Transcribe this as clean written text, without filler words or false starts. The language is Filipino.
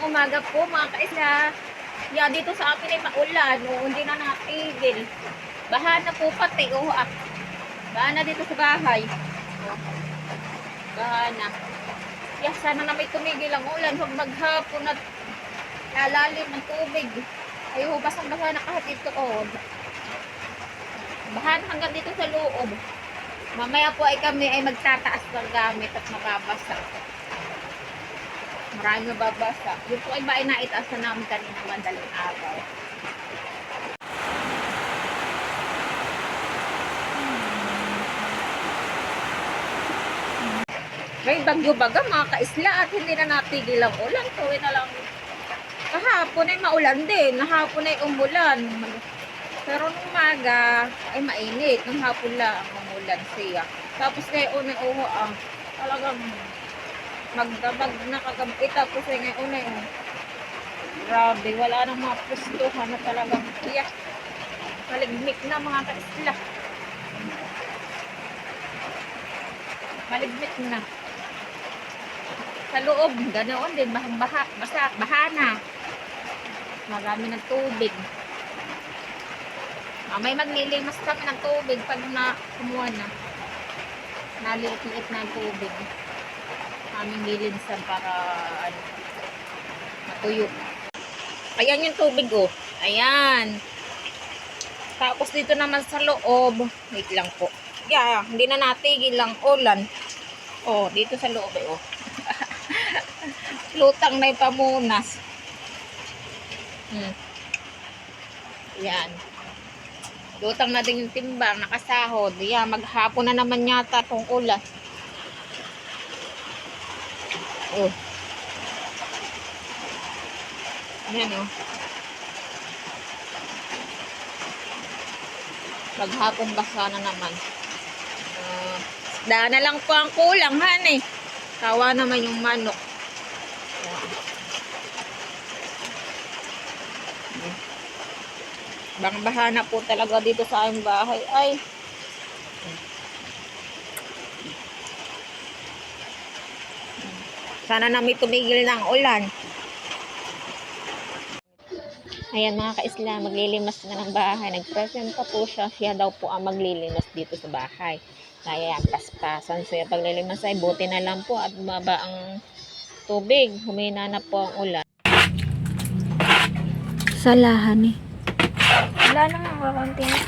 umaga po mga kaisla. Yeah, dito sa amin ay maulan. O, hindi na natigil. Baha na po pati. O, baha na dito sa bahay. O, baha na. Yeah, sana na may tumigil ang ulan. Huwag maghapon at lalalim ng tubig. Ay, basang-basa na kahit ito. O, baha na hanggang dito sa loob. Mamaya po ay kami ay magtataas ng gamit at mababasa. Maraming mababasa. Yung po ay ba ay naitaas na namin kanina madaling araw. May bagyo baga mga kaisla at hindi na natigil ang ulan. Tuwi na lang. Kahapon ay maulan din. Nahapon ay umulan. Pero nung umaga ay mainit. Nung hapon lang umulan siya. Tapos ngayon ay talagang magdamag na kagabi. Tapos ay ngayon ay grabe. Wala nang mga pustuhan na talagang iyak. Maligmik na mga kaisla. Maligmik na. Sa loob, ganoon din. Baha na. Marami ng tubig. May maglilimas kami ng tubig pag kumuha na. Naliit-liit na ang tubig. Aming lilinsan para matuyo. Ayan yung tubig oh. Ayan. Tapos dito naman sa loob. Wait lang po. Yeah, hindi na natigil ang ulan. Oh, dito sa loob eh oh. Lutang na yung pamunas. Yan. Lutang na din yung timbang, nakasahod. Yan, maghapon na naman yata itong ulan. Oh. Yan oh. Maghapon basa na naman. Daan na lang po ang kulang, han eh. Kawa naman yung manok. Bang-baha na po talaga dito sa aming bahay. Ay. Sana na may tumigil ng ulan. Ayan mga kaisla, maglilimas na ng bahay. Nag-present pa po siya. Siya daw po ang maglilimas dito sa bahay. Kaya paspasan siya. Paglilimas ay buti na lang po at bumaba ang tubig. Humina na po ang ulan. Salahan eh. Wala na nga, kakunti na.